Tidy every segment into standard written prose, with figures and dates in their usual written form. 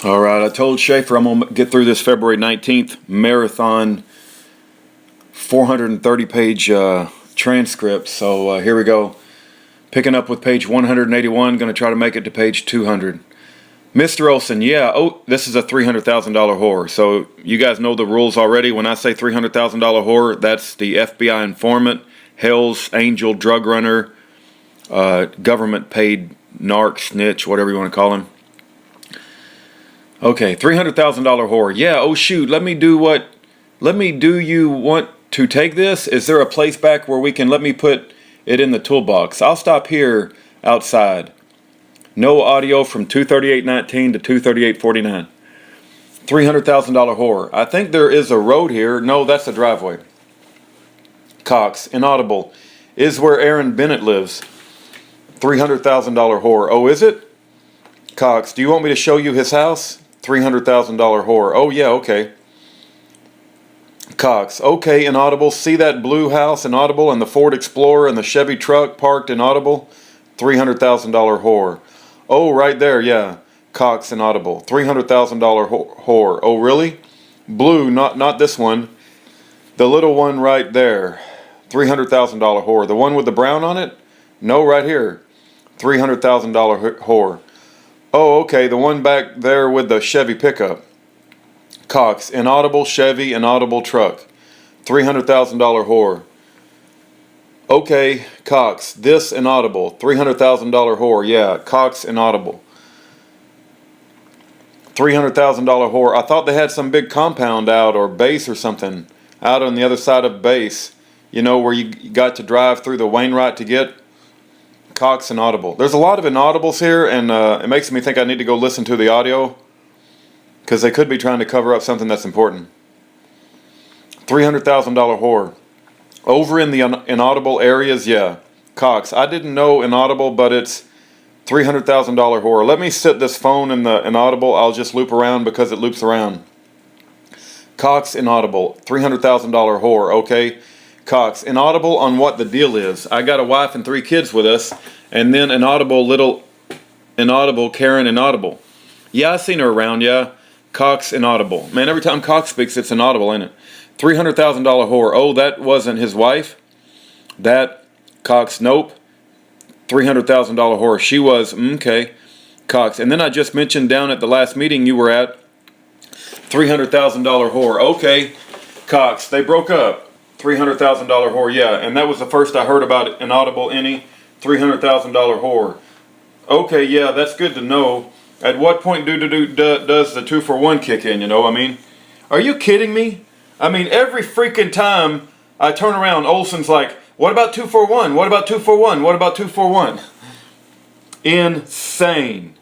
All right, I told Schaeffer I'm going to get through this February 19th marathon 430-page transcript. So here we go. Picking up with page 181, going to try to make it to page 200. Mr. Olson, yeah, this is a $300,000 whore. So you guys know the rules already. When I say $300,000 whore, that's the FBI informant, Hell's Angel drug runner, government paid narc, snitch, whatever you want to call him. Okay, $300,000 whore. Yeah, oh shoot, let me do you want to take this? Is there a place back where we can let me put it in the toolbox? I'll stop here outside. No audio from 238.19 to 238.49. $300,000 whore. I think there is a road here. No, that's a driveway. Cox, inaudible. Is where Aaron Bennett lives. $300,000 whore. Oh, is it? Cox, do you want me to show you his house? $300,000 whore. Oh, yeah, okay. Cox, okay, inaudible. See that blue house, inaudible, and the Ford Explorer and the Chevy truck parked, inaudible? $300,000 whore. Oh, right there, yeah. Cox, inaudible. $300,000 whore. Oh, really? Blue, not this one. The little one right there. $300,000 whore. The one with the brown on it? No, right here. $300,000 whore. Oh, okay, the one back there with the Chevy pickup. Cox, inaudible Chevy, inaudible truck. $300,000 whore. Okay, Cox, this inaudible. $300,000 whore. Yeah, Cox, inaudible. $300,000 whore. I thought they had some big compound out or base or something out on the other side of base. You know, where you got to drive through the Wainwright to get. Cox, inaudible. There's a lot of inaudibles here, and it makes me think I need to go listen to the audio, because they could be trying to cover up something that's important. $300,000 whore. Over in the inaudible areas, yeah. Cox, I didn't know inaudible, but it's $300,000 whore. Let me sit this phone in the inaudible. I'll just loop around because it loops around. Cox, inaudible. $300,000 whore. Okay. Cox, inaudible on what the deal is. I got a wife and 3 kids with us, and then inaudible Karen inaudible. Yeah, I seen her around, yeah. Cox, inaudible. Man, every time Cox speaks, it's inaudible, ain't it? $300,000 whore. Oh, that wasn't his wife? That, Cox, nope. $300,000 whore. She was, okay. Cox, and then I just mentioned down at the last meeting you were at, $300,000 whore. Okay. Cox, they broke up. $300,000 whore, yeah. And that was the first I heard about inaudible any. $300,000 whore. Okay, yeah, that's good to know. At what point does the 2-for-1 kick in, you know? I mean, are you kidding me? I mean, every freaking time I turn around, Olson's like, what about 2-for-1? What about 2-for-1? What about 2-for-1? Insane.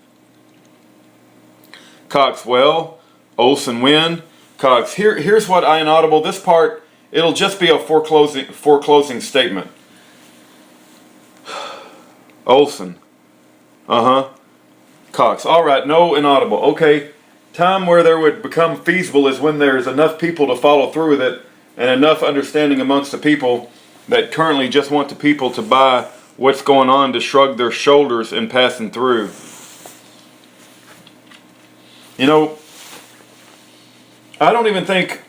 Cox, well, Olson win. Cox, here's what I inaudible. This part, it'll just be a foreclosing statement. Olson. Uh-huh. Cox. All right, no inaudible. Okay. Time where there would become feasible is when there's enough people to follow through with it and enough understanding amongst the people that currently just want the people to buy what's going on to shrug their shoulders in passing through. You know, I don't even think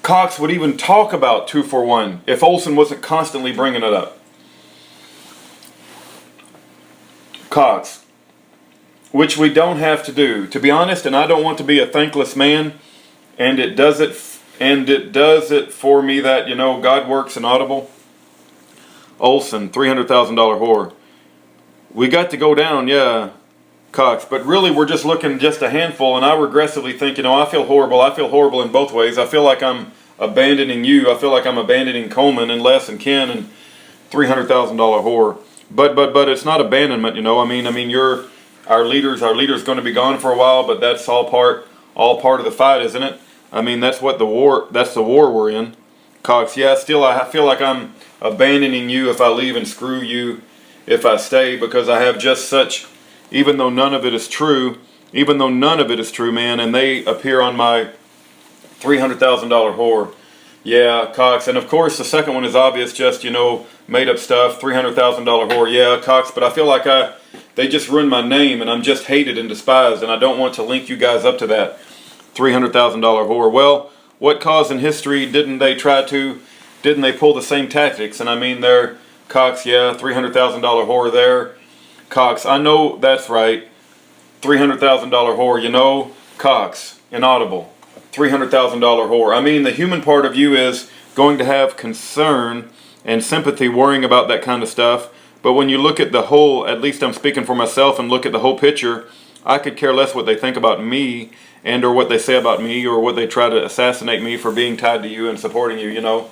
Cox would even talk about 2-for-1 if Olson wasn't constantly bringing it up. Cox, which we don't have to do. To be honest, and I don't want to be a thankless man, and it does it for me that, you know, God works inaudible. Olson, $300,000 whore. We got to go down, yeah, Cox, but really we're just looking just a handful, and I regressively think, you know, I feel horrible. I feel horrible in both ways. I feel like I'm abandoning you. I feel like I'm abandoning Coleman and Les and Ken and $300,000 whore. But it's not abandonment, you know. I mean, you're our leader's going to be gone for a while, but that's all part of the fight, isn't it? I mean, that's the war we're in. Cox, yeah, still I feel like I'm abandoning you if I leave and screw you if I stay, because I have just such, even though none of it is true, man, and they appear on my $300,000 whore. Yeah, Cox, and of course the second one is obvious, just, you know, made up stuff, $300,000 whore. Yeah, Cox, but I feel like they just ruined my name, and I'm just hated and despised, and I don't want to link you guys up to that $300,000 whore. Well, what cause in history didn't they pull the same tactics? And I mean, they're Cox, yeah, $300,000 whore there. Cox, I know that's right. $300,000 whore, you know, Cox, inaudible. $300,000 whore. I mean, the human part of you is going to have concern and sympathy worrying about that kind of stuff. But when you look at the whole, at least I'm speaking for myself, and look at the whole picture, I could care less what they think about me and or what they say about me or what they try to assassinate me for being tied to you and supporting you, you know.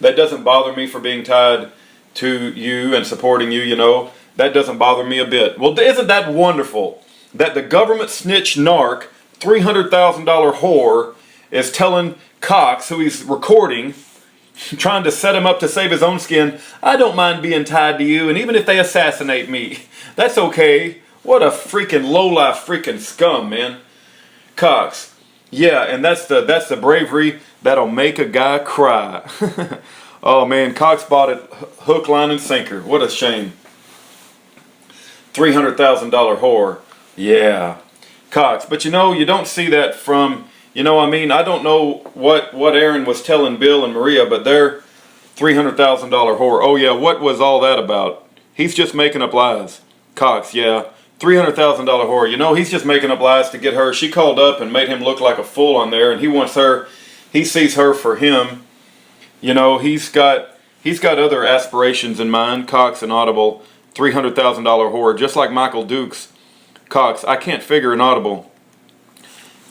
That doesn't bother me for being tied to you and supporting you, you know. That doesn't bother me a bit. Well, isn't that wonderful that the government snitch narc, $300,000 whore, is telling Cox, who he's recording, trying to set him up to save his own skin, I don't mind being tied to you, and even if they assassinate me, that's okay. What a freaking lowlife freaking scum, man. Cox. Yeah, and that's the bravery that'll make a guy cry. Oh man, Cox bought it hook, line, and sinker. What a shame. $300,000 whore. Yeah. Cox. But you know, you don't see that from, you know, I mean, I don't know what Aaron was telling Bill and Maria, but they're $300,000 whore. Oh yeah, what was all that about? He's just making up lies. Cox, yeah. $300,000 whore. You know, he's just making up lies to get her. She called up and made him look like a fool on there, and he wants her, he sees her for him. You know, he's got other aspirations in mind. Cox, inaudible. $300,000 whore, just like Michael Dukes. Cox, I can't figure inaudible.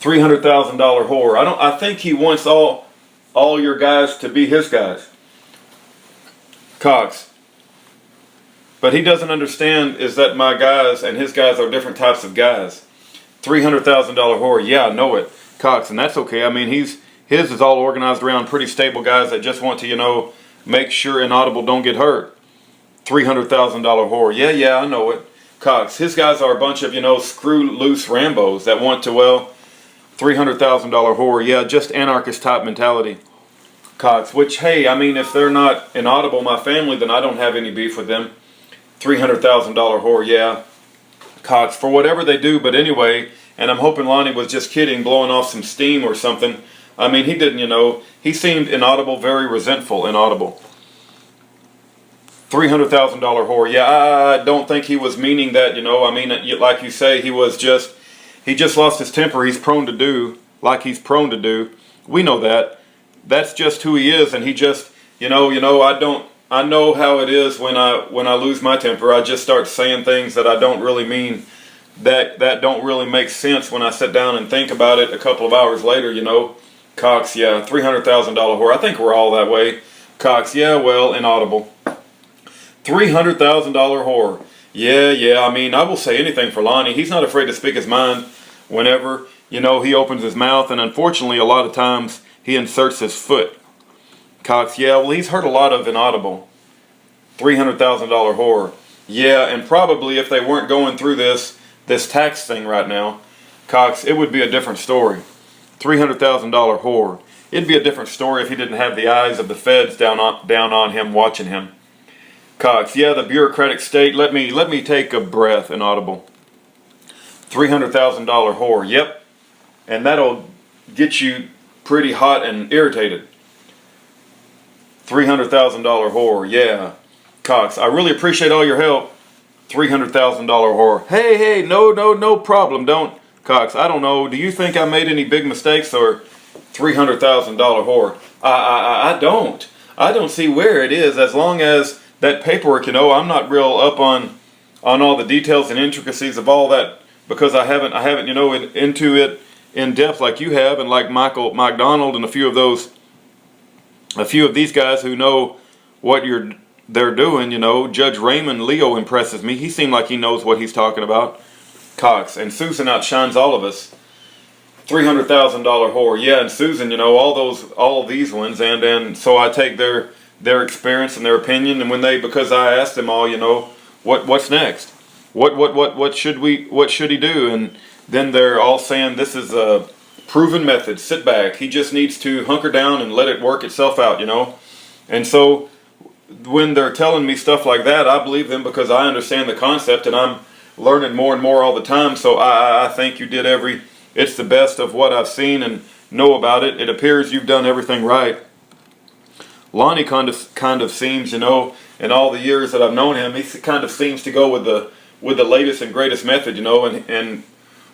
$300,000 whore. I think he wants all your guys to be his guys. Cox. But he doesn't understand is that my guys and his guys are different types of guys. $300,000 whore. Yeah, I know it. Cox, and that's okay. I mean, his is all organized around pretty stable guys that just want to, you know, make sure inaudible don't get hurt. $300,000 whore. Yeah, I know it. Cox, his guys are a bunch of, you know, screw loose Rambos that want to, well, $300,000 whore. Yeah, just anarchist type mentality. Cox, which, hey, I mean, if they're not inaudible, my family, then I don't have any beef with them. $300,000 whore, yeah. Cox, for whatever they do, but anyway, and I'm hoping Lonnie was just kidding, blowing off some steam or something. I mean, he didn't, you know, he seemed inaudible, very resentful, inaudible. $300,000 whore, yeah, I don't think he was meaning that, you know, I mean, like you say, he just lost his temper, he's prone to do, like he's prone to do. We know that. That's just who he is, and he just, you know, I know how it is when I lose my temper. I just start saying things that I don't really mean, that don't really make sense when I sit down and think about it a couple of hours later, you know. Cox, yeah, $300,000 whore. I think we're all that way. Cox, yeah, well, inaudible. $300,000 whore. Yeah, I mean, I will say anything for Lonnie. He's not afraid to speak his mind whenever, you know, he opens his mouth, and unfortunately a lot of times he inserts his foot. Cox, yeah, well, he's heard a lot of inaudible. $300,000 whore. Yeah, and probably if they weren't going through this tax thing right now, Cox, it would be a different story. $300,000 whore. It'd be a different story if he didn't have the eyes of the feds down on him, watching him. Cox, yeah, the bureaucratic state. Let me take a breath, inaudible. $300,000 whore. Yep, and that'll get you pretty hot and irritated. $300,000 whore, yeah. Cox, I really appreciate all your help. $300,000 whore. Hey, no problem, don't. Cox, I don't know, do you think I made any big mistakes, or $300,000 whore? I don't see where it is, as long as that paperwork, you know, I'm not real up on all the details and intricacies of all that, because I haven't, you know, into it in depth like you have, and like Mike Donald and a few of these guys who know what they're doing, you know. Judge Raymond Leo impresses me. He seemed like he knows what he's talking about. Cox, and Susan outshines all of us. $300,000 whore. Yeah, and Susan, you know, all of these ones, and so I take their experience and their opinion, and because I asked them all, you know, what's next? What should he do? And then they're all saying this is a proven method. Sit back. He just needs to hunker down and let it work itself out, you know. And so when they're telling me stuff like that, I believe them because I understand the concept and I'm learning more and more all the time. So I think you did it's the best of what I've seen and know about it. It appears you've done everything right. Lonnie kind of seems, in all the years that I've known him, he kind of seems to go with the latest and greatest method, and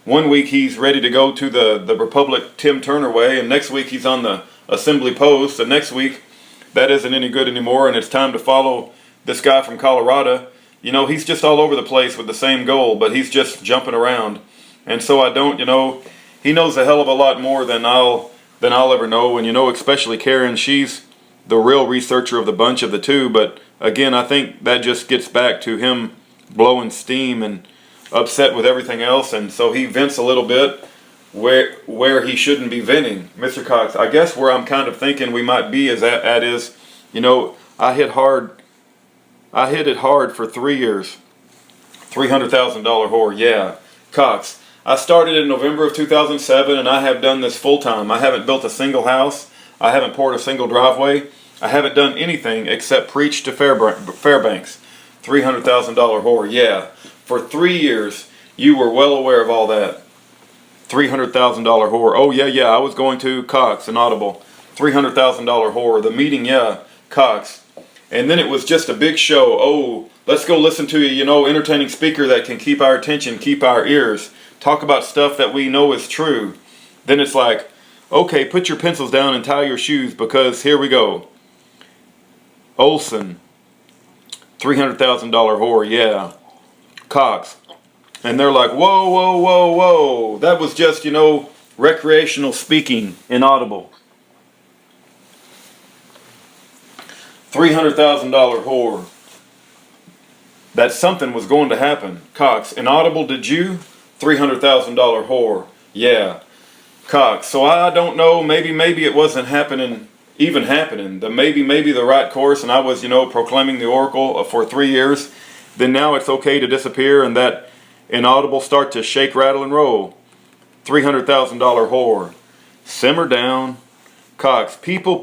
one week he's ready to go to the Republic Tim Turner way, and next week he's on the Assembly Post, and next week that isn't any good anymore, and it's time to follow this guy from Colorado. He's just all over the place with the same goal, but he's just jumping around. And so I don't, he knows a hell of a lot more than I'll ever know, and especially Karen, she's the real researcher of the bunch of the two, but again, I think that just gets back to him blowing steam and upset with everything else, and so he vents a little bit where he shouldn't be venting. Mr. Cox, I guess where I'm kind of thinking we might be is I hit it hard for 3 years. $300,000 whore, yeah. Cox, I started in November of 2007 and I have done this full time. I haven't built a single house. I haven't poured a single driveway. I haven't done anything except preach to Fairbanks. $300,000 whore, yeah. For 3 years, you were well aware of all that. $300,000 whore. Oh, yeah, I was going to Cox, an audible. $300,000 whore. The meeting, yeah, Cox. And then it was just a big show. Oh, let's go listen to entertaining speaker that can keep our attention, keep our ears, talk about stuff that we know is true. Then it's like, okay, put your pencils down and tie your shoes because here we go. Olson, $300,000 whore, yeah. Cox. And they're like, whoa. That was just, recreational speaking, inaudible. $300,000 whore. That something was going to happen. Cox. Inaudible, did you? $300,000 whore. Yeah. Cox. So I don't know, maybe it wasn't even happening. Maybe the right course, and I was, proclaiming the oracle for 3 years. Then now it's okay to disappear and that inaudible start to shake, rattle, and roll. $300,000 whore. Simmer down. Cox. People,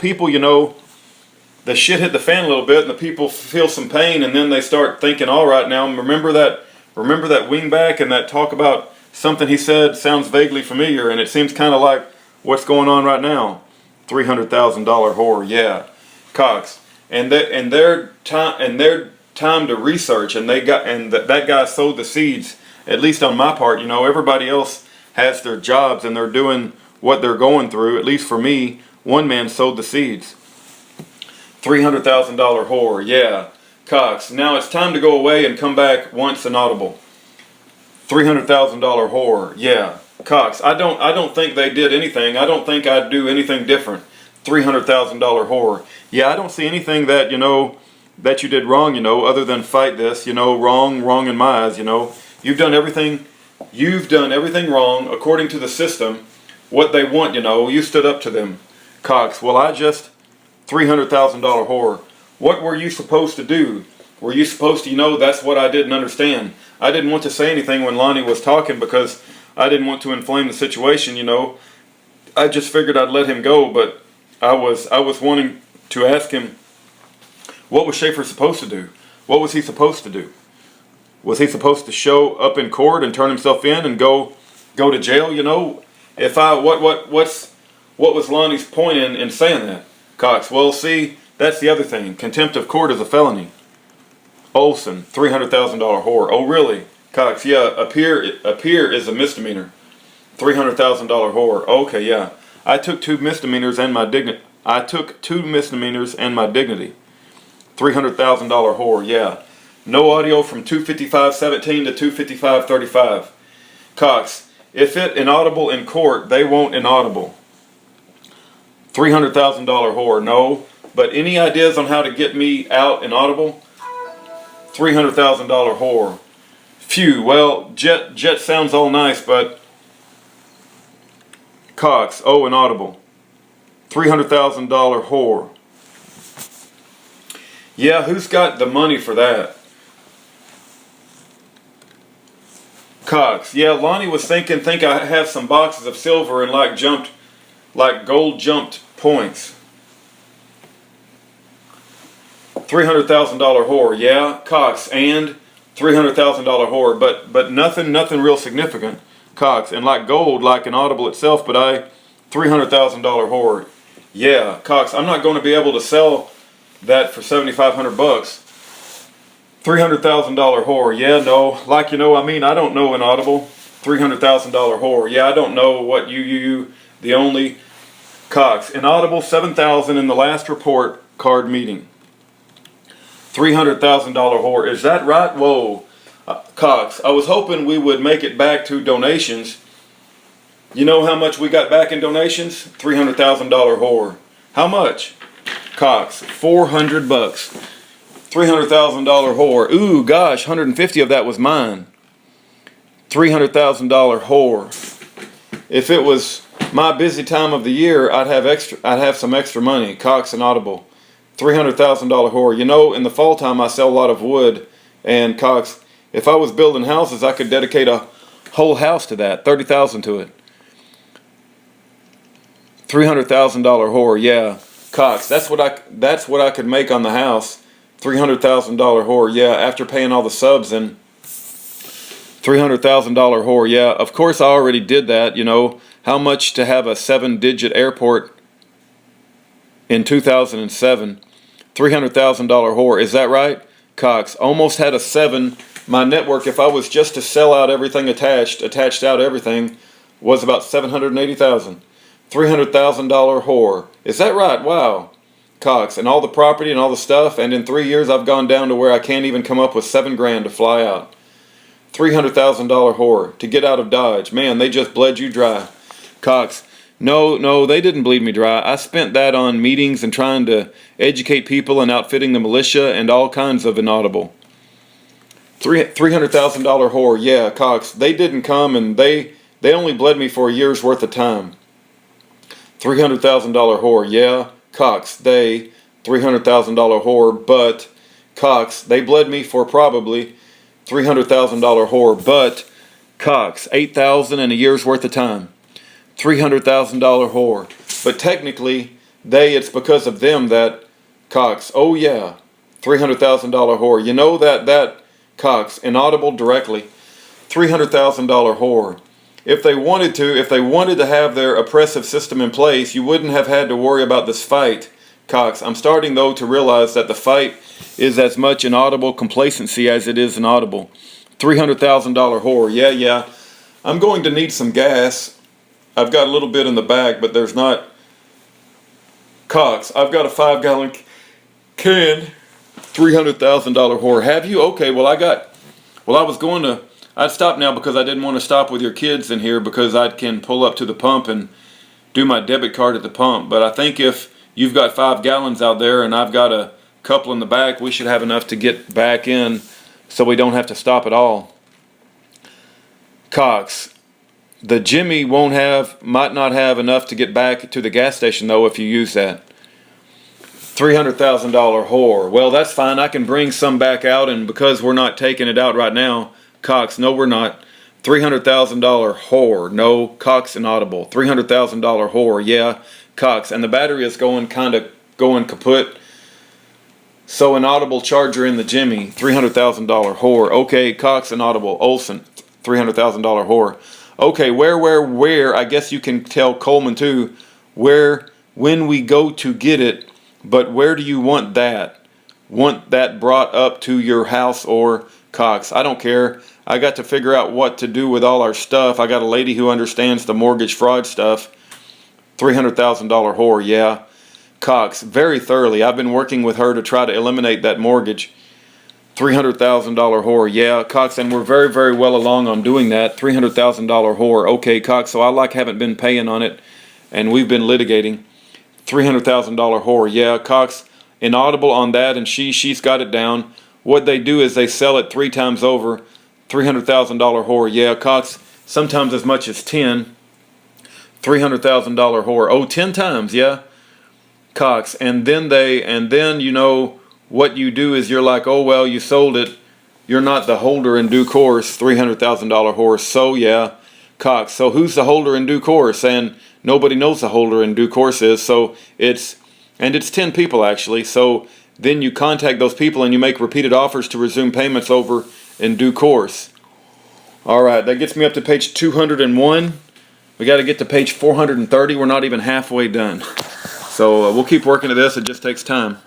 the shit hit the fan a little bit and the people feel some pain and then they start thinking, all right, now remember that wingback and that talk about something he said sounds vaguely familiar and it seems kind of like what's going on right now. $300,000 whore, yeah. Cox. And their time to research and that guy sowed the seeds, at least on my part. Everybody else has their jobs and they're doing what they're going through. At least for me, one man sowed the seeds. $300,000 whore, yeah. Cox. Now it's time to go away and come back once inaudible. $300,000 whore, yeah. Cox. I don't think they did anything. I don't think I'd do anything different. $300,000 whore. Yeah, I don't see anything that, that you did wrong, other than fight this, wrong in my eyes, You've done everything wrong according to the system, what they want, you stood up to them. Cox. Well, $300,000 whore. What were you supposed to do? Were you supposed to, that's what I didn't understand. I didn't want to say anything when Lonnie was talking because I didn't want to inflame the situation, I just figured I'd let him go, but I was wanting to ask him, what was Schaeffer supposed to do? What was he supposed to do? Was he supposed to show up in court and turn himself in and go to jail? What was Lonnie's point in saying that? Cox. Well, see, that's the other thing. Contempt of court is a felony. Olson, $300,000 whore. Oh, really? Cox. Yeah, appear is a misdemeanor. $300,000 whore. Okay, yeah. I took two misdemeanors and my dignity. $300,000 whore. Yeah. No audio from 255:17 to 255:35. Cox. If it inaudible in court, they won't inaudible. $300,000 whore. No. But any ideas on how to get me out inaudible? $300,000 whore. Phew. Well, Jet sounds all nice, but Cox. Oh, inaudible. $300,000 whore. Yeah, who's got the money for that? Cox. Yeah, Lonnie was think I have some boxes of silver and like gold jumped points. $300,000 whore, yeah, Cox, and $300,000 whore, but nothing real significant, Cox, and like gold, like an Audible itself, but $300,000 whore, yeah, Cox. I'm not going to be able to sell that for $7,500. $300,000 whore, yeah, no, like I don't know an Audible. $300,000 whore, yeah, I don't know what the only Cox, Inaudible 7,000 in the last report card meeting. $300,000 whore, is that right? Whoa, Cox, I was hoping we would make it back to donations. You know how much we got back in donations? $300,000 whore. How much? Cox, $400. $300,000 whore. Ooh, gosh, 150 of that was mine. $300,000 whore. If it was my busy time of the year, I'd have some extra money. Cox and Audible. $300,000 whore. In the fall time I sell a lot of wood, and Cox, if I was building houses, I could dedicate a whole house to that. $30,000 to it. $300,000 whore. Yeah, Cox. That's what I could make on the house. $300,000 whore. Yeah, after paying all the subs and $300,000 whore. Yeah, of course I already did that. How much to have a 7-digit airport in 2007? $300,000 whore. Is that right? Cox, almost had a 7. My network, if I was just to sell out everything attached out everything, was about $780,000. $300,000 whore. Is that right? Wow. Cox, and all the property and all the stuff, and in 3 years I've gone down to where I can't even come up with $7,000 to fly out. $300,000 whore to get out of Dodge. Man, they just bled you dry. Cox, no, they didn't bleed me dry. I spent that on meetings and trying to educate people and outfitting the militia and all kinds of inaudible. $300,000 whore, yeah, Cox. They didn't come, and they only bled me for a year's worth of time. $300,000 whore, yeah, Cox. They $300,000 whore, but Cox, they bled me for probably $300,000 whore, but Cox, $8,000 in a year's worth of time. $300,000 whore, but technically it's because of them that Cox. Oh yeah, $300,000 whore. That Cox, Inaudible directly. $300,000 whore. If they wanted to have their oppressive system in place, you wouldn't have had to worry about this fight, Cox. I'm starting though to realize that the fight is as much inaudible complacency as it is inaudible. $300,000 whore. Yeah. I'm going to need some gas. I've got a little bit in the bag, but there's not. Cox, I've got a 5-gallon can. $300,000 whore. Have you? Okay, I'd stop now because I didn't want to stop with your kids in here because I can pull up to the pump and do my debit card at the pump. But I think if you've got 5 gallons out there and I've got a couple in the back, we should have enough to get back in so we don't have to stop at all. Cox, the Jimmy might not have enough to get back to the gas station though if you use that. $300,000 whore. Well, that's fine. I can bring some back out, and because we're not taking it out right now, Cox, no we're not. $300,000 whore. No, Cox Inaudible. $300,000 whore. Yeah, Cox. And the battery is going kaput. So Inaudible charger in the Jimmy. $300,000 whore. Okay, Cox Inaudible. Olson. $300,000 whore. Okay, where, I guess you can tell Coleman too, when we go to get it, but where do you want that? Want that brought up to your house or Cox? I don't care. I got to figure out what to do with all our stuff. I got a lady who understands the mortgage fraud stuff. $300,000 whore, yeah. Cox, very thoroughly. I've been working with her to try to eliminate that mortgage. $300,000 whore, yeah, Cox, and we're very, very well along on doing that. $300,000 whore, okay, Cox, so I haven't been paying on it, and we've been litigating. $300,000 whore, yeah, Cox, Inaudible on that, and she's got it down. What they do is they sell it 3 times over. $300,000 whore, yeah, Cox, sometimes as much as 10. $300,000 whore, oh, 10 times, yeah, Cox, and then what you do is you're like, oh well, you sold it, you're not the holder in due course. $300,000 whore. So yeah, Cox, so who's the holder in due course? And nobody knows the holder in due course is. So it's 10 people actually. So Then you contact those people and you make repeated offers to resume payments over in due course. Alright, that gets me up to page 201. We got to get to page 430. We're not even halfway done. So we'll keep working at this. It just takes time.